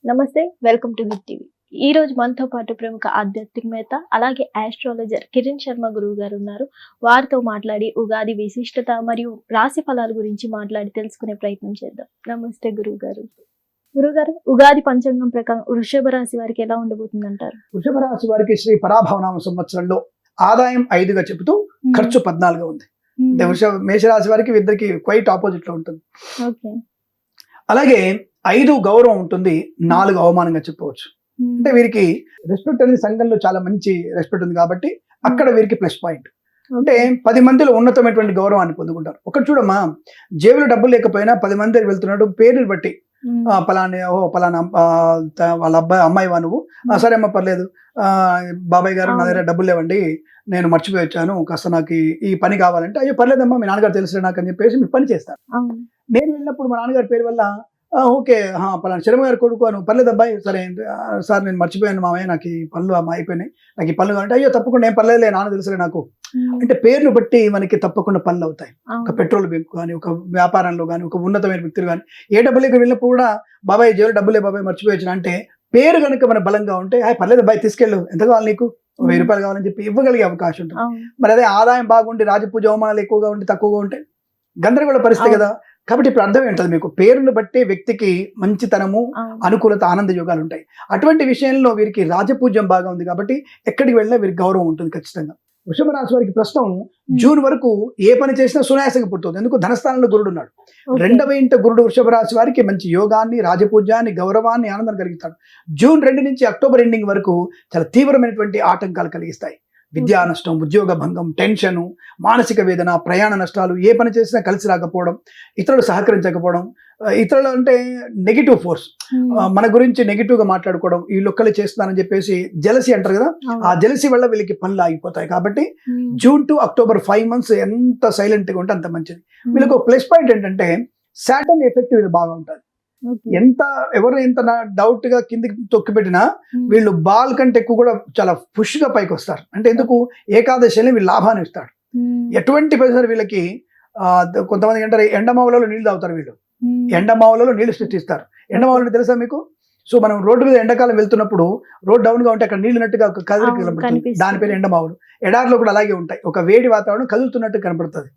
నమస్తే, welcome to hit TV. ఈ రోజు మనతో పాటు ప్రముఖ ఆధ్యాత్మికవేత్త అలాగే ఆస్ట్రాలజర్ కిరణ్ శర్మ గురువు గారు ఉన్నారు. వారితో మాట్లాడి ఉగాది విశిష్టత మరియు రాశి ఫలాల గురించి మాట్లాడి తెలుసుకునే ప్రయత్నం చేద్దాం. నమస్తే గురువు గారు. గురుగారు, ఉగాది పంచాంగం ప్రకారం వృషభ రాశి వారికి ఎలా ఉండబోతుంది అంటారు? వృషభ రాశి వారికి శ్రీ పరాభవనామ సంవత్సరంలో ఆదాయం 5గా చెబుతూ ఖర్చు 14గా ఉంది. అంటే మేషరాశి వారికి ఇద్దరికి క్వైట్ ఆపోజిట్ లో ఉంటుంది. ఓకే. అలాగే 5 గౌరవం ఉంటుంది, 4 అవమానంగా చెప్పవచ్చు. అంటే వీరికి రెస్పెక్ట్ అనేది సంఘంలో చాలా మంచి రెస్పెక్ట్ ఉంది కాబట్టి అక్కడ వీరికి ప్లస్ పాయింట్. అంటే 10 మందిలో ఉన్నతమైనటువంటి గౌరవాన్ని పొందుకుంటారు. ఒకటి చూడమ్మా, జేబులో డబ్బులు లేకపోయినా 10 మంది దగ్గరికి వెళ్తున్నాడు, పేరుని బట్టి పలానా వాళ్ళ అమ్మాయి వా నువ్వు, సరే అమ్మ పర్లేదు, బాబాయ్ గారు నా దగ్గర డబ్బులు లేవండి, నేను మర్చిపోయి వచ్చాను, కాస్త నాకు ఈ పని కావాలంటే, అయ్యో పర్లేదమ్మా మీ నాన్నగారు తెలుసు నాకు అని చెప్పేసి మీ పని చేస్తాను. నేను వెళ్ళినప్పుడు మా నాన్నగారి పేరు వల్ల ఓకే పలానా శర్మ గారు కొడుకు నువ్వు పర్లేదు అబ్బాయి, సరే సార్ నేను మర్చిపోయాను మామయ్య, నాకు ఈ పనులు అయిపోయినాయి, నాకు ఈ పనులు కావాలంటే, అయ్యో తప్పకుండా ఏం పర్లేదులే నాన్న తెలుసులే నాకు. అంటే పేర్లు బట్టి మనకి తప్పకుండా పనులు అవుతాయి. ఒక పెట్రోల్ బంక్ కానీ, ఒక వ్యాపారంలో కానీ, ఒక ఉన్నతమైన వ్యక్తులు కానీ, ఏ డబ్బులకి వెళ్ళినప్పుడు కూడా బాబాయ్ జేబులో డబ్బులే బాబాయ్ మర్చిపోయచ్చు అంటే, పేరు కనుక మన బలంగా ఉంటే పర్లేదు అబ్బాయి తీసుకెళ్ళు, ఎంత కావాలి నీకు, 1000 రూపాయలు కావాలని చెప్పి ఇవ్వగలిగే అవకాశం ఉంటుంది. మరి అదే ఆదాయం బాగుండి రాజపూజ అవమానాలు ఎక్కువగా ఉండి తక్కువగా ఉంటే గందరగోళ పరిస్థితి కదా. కాబట్టి ఇప్పుడు అర్థం ఏంటది, మీకు పేరును బట్టి వ్యక్తికి మంచితనము, అనుకూలత, ఆనంద యోగాలు ఉంటాయి. అటువంటి విషయంలో వీరికి రాజపూజ్యం బాగా ఉంది కాబట్టి ఎక్కడికి వెళ్ళినా వీరికి గౌరవం ఉంటుంది ఖచ్చితంగా. వృషభ రాశి వారికి ప్రస్తుతం జూన్ వరకు ఏ పని చేసినా సునాయాసంగా పుడుతుంది. ఎందుకు, ధనస్థానంలో గురుడు ఉన్నాడు. 2వ ఇంట గురుడు వృషభ రాశి వారికి మంచి యోగాన్ని, రాజపూజ్యాన్ని, గౌరవాన్ని, ఆనందాన్ని కలిగిస్తాడు. జూన్ 2 నుంచి అక్టోబర్ ఎండింగ్ వరకు చాలా తీవ్రమైనటువంటి ఆటంకాలు కలిగిస్తాయి. విద్యా నష్టం, ఉద్యోగ భంగం, టెన్షను, మానసిక వేదన, ప్రయాణ నష్టాలు, ఏ పని చేసినా కలిసి రాకపోవడం, ఇతరులు సహకరించకపోవడం, ఇతరులు అంటే నెగిటివ్ ఫోర్స్, మన గురించి నెగిటివ్ గా మాట్లాడుకోవడం, వీళ్ళు ఒక్కళ్ళు చేస్తున్నారని చెప్పేసి జెలసీ అంటారు కదా, ఆ జెలసీ వల్ల వీళ్ళకి పనులు ఆగిపోతాయి. కాబట్టి జూన్ టు అక్టోబర్ 5 months ఎంత సైలెంట్ గా ఉంటే అంత మంచిది. వీళ్ళకి ప్లస్ పాయింట్ ఏంటంటే సాటర్న్ ఎఫెక్ట్ వీళ్ళు బాగా ఉంటుంది. ఎవరు ఎంత డౌట్ గా కిందికి తొక్కి పెట్టినా వీళ్ళు బాల్ కంటే ఎక్కువ కూడా చాలా పుష్ గా పైకి వస్తారు. అంటే ఎందుకు, ఏకాదశిని వీళ్ళు లాభాన్ని ఇస్తాడు. ఎటువంటి పరిస్థితులు వీళ్ళకి కొంతమంది అంటారు ఎండమావులలో నీళ్లు తాగుతారు, వీళ్ళు ఎండమావులలో నీళ్లు సృష్టిస్తారు. ఎండమావులు తెలుసా మీకు? సో మనం రోడ్డు మీద ఎండాకాలం వెళ్తున్నప్పుడు రోడ్ డౌన్ గా ఉంటే అక్కడ నీళ్లు నట్టుగా ఒక కదిలికి కనబడుతుంది, దాని పేరు ఎండమావులు. ఎడారిలో కూడా అలాగే ఉంటాయి, ఒక వేడి వాతావరణం కదులుతున్నట్టు కనపడుతుంది,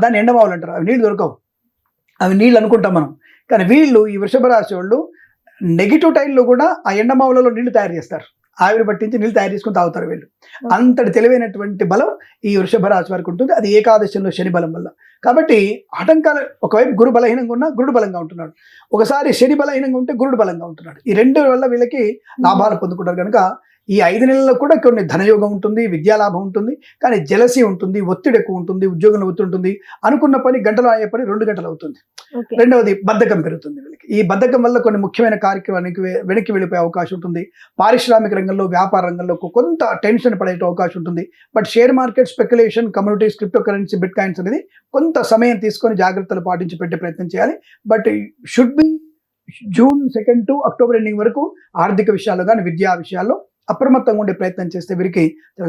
దాన్ని ఎండమావులు అంటారు. అవి నీళ్లు దొరకవు, అవి నీళ్ళు అనుకుంటాం మనం. కానీ వీళ్ళు, ఈ వృషభ రాశి వాళ్ళు నెగిటివ్ టైంలో కూడా ఆ ఎండమావులలో నీళ్లు తయారు చేస్తారు, ఆవిరి పట్టించి నీళ్ళు తయారు చేసుకుని తాగుతారు వీళ్ళు. అంతటి తెలివైనటువంటి బలం ఈ వృషభ రాశి వారికి ఉంటుంది. అది ఏకాదశంలో శని బలం వల్ల. కాబట్టి ఆటంకాలు, ఒకవైపు గురు బలహీనంగా ఉన్నా గురుడు బలంగా ఉంటున్నాడు, ఒకసారి శని బలహీనంగా ఉంటే గురుడు బలంగా ఉంటున్నాడు. ఈ 2 వల్ల వీళ్ళకి లాభాలు పొందుకుంటారు. కనుక ఈ 5 నెలల్లో కూడా కొన్ని ధనయోగం ఉంటుంది, విద్యాలాభం ఉంటుంది, కానీ జలసీ ఉంటుంది, ఒత్తిడి ఎక్కువ ఉంటుంది, ఉద్యోగంలో ఒత్తిడి ఉంటుంది, అనుకున్న పని గంటలో అయ్యే పని 2 గంటలు అవుతుంది. రెండవది బద్ధకం పెరుగుతుంది వీళ్ళకి. ఈ బద్ధకం వల్ల కొన్ని ముఖ్యమైన కార్యక్రమానికి వెనక్కి వెళ్ళిపోయే అవకాశం ఉంటుంది. పారిశ్రామిక రంగంలో, వ్యాపార రంగంలో కొంత టెన్షన్ పడే అవకాశం ఉంటుంది. But share market, speculation, communities, crypto currency, bit coins అనేది కొంత సమయం తీసుకొని జాగ్రత్తలు పాటించి పెట్టే ప్రయత్నం చేయాలి. But should be June 2 to October ending వరకు ఆర్థిక విషయాల్లో కానీ, విద్యా విషయాల్లో అప్రమత్తంగా ఉండే ప్రయత్నం చేస్తే వీరికి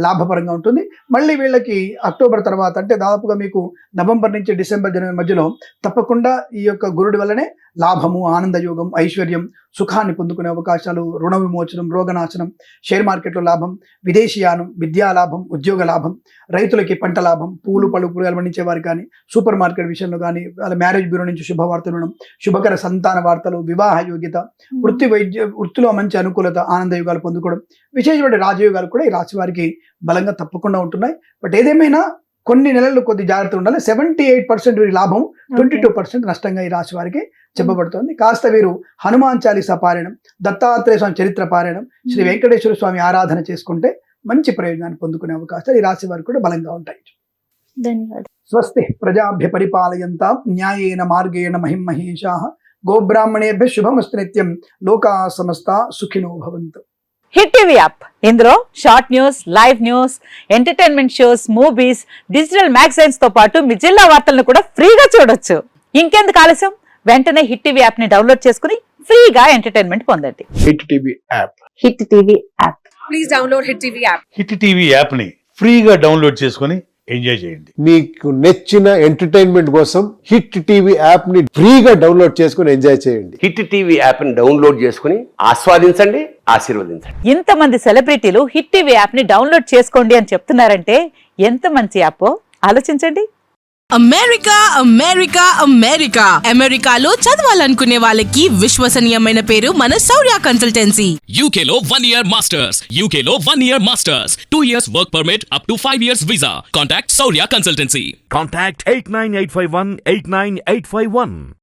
లాభపరంగా ఉంటుంది. మళ్ళీ వీళ్ళకి అక్టోబర్ తర్వాత, అంటే దాదాపుగా మీకు నవంబర్ నుంచి డిసెంబర్, జనవరి మధ్యలో తప్పకుండా ఈ యొక్క గురుడి వల్లనే లాభము, ఆనందయోగం, ఐశ్వర్యం, సుఖాన్ని పొందుకునే అవకాశాలు, రుణ విమోచనం, రోగనాశనం, షేర్ మార్కెట్లో లాభం, విదేశీయానం, విద్యా లాభం, ఉద్యోగ లాభం, రైతులకి పంట లాభం, పూలు పళ్ళు కూరగాయలు పండించే వారికి కానీ, సూపర్ మార్కెట్ విషయంలో కానీ, వాళ్ళ మ్యారేజ్ బ్యూరో నుంచి శుభవార్తలు వినడం, శుభకర సంతాన వార్తలు, వివాహ యోగ్యత, వృత్తిలో మంచి అనుకూలత, ఆనందయోగాలు పొందుకోవడం, విశేషమైన రాజయోగాలు కూడా ఈ రాశి వారికి బలంగా తప్పకుండా ఉంటున్నాయి. బట్ ఏదేమైనా కొన్ని నెలలు కొద్ది జాగ్రత్త ఉండాలి. 78% వీరి లాభం, 22% నష్టంగా ఈ రాశి వారికి చెప్పబడుతుంది. కాస్త వీరు హనుమాన్ చాలీసా పారాయణం, దత్తాత్రేయ స్వామి చరిత్ర పారాయణం, శ్రీ వెంకటేశ్వర స్వామి ఆరాధన చేసుకుంటే మంచి ప్రయోజనాన్ని పొందుకునే అవకాశాలు ఈ రాశి వారికి కూడా బలంగా ఉంటాయి. ధన్యవాదాలు. స్వస్తి ప్రజాభ్య పరిపాలయంతాం న్యాయేన మార్గేణ మహిం మహేషాః గోబ్రాహ్మణేభ్య శుభమస్తు నిత్యం లోకా సమస్తా సుఖినో భవంతు. హిట్ టీవీ యాప్, ఇందులో short news, live news, entertainment shows, movies, digital magazines తో పాటు మీ జిల్లా వార్తలను కూడా ఫ్రీగా చూడొచ్చు. ఇంకెందుకు ఆలస్యం, వెంటనే హిట్ టీవీ యాప్ ని డౌన్లోడ్ చేసుకుని ఫ్రీగా ఎంటర్టైన్మెంట్ పొందండి. Hit TV app, hit TV app, please download hit TV app. Hit TV app ని ఫ్రీగా డౌన్లోడ్ చేసుకుని ఎంజాయ్ చేయండి. మీకు నచ్చిన ఎంటర్టైన్మెంట్ కోసం హిట్ టీవీ యాప్ ని ఫ్రీగా డౌన్లోడ్ చేసుకుని ఎంజాయ్ చేయండి. హిట్ టీవీ యాప్ని డౌన్లోడ్ చేసుకుని ఆస్వాదించండి, ఆశీర్వదించండి. ఇంతమంది సెలబ్రిటీలు హిట్ టీవీ యాప్ ని డౌన్లోడ్ చేసుకోండి అని చెప్తున్నారంటే ఎంత మంచి యాప్ ఆలోచించండి. అమెరికా అమెరికా అమెరికా అమెరికాలో చదవాలనుకునే వాళ్ళకి విశ్వసనీయమైన పేరు మన శౌర్య consultancy. UK Law 1 Year Masters. UK Law 1 Year Masters. 2 years work permit up to 5 years visa. Contact Saurya Consultancy. Contact 89851 89851.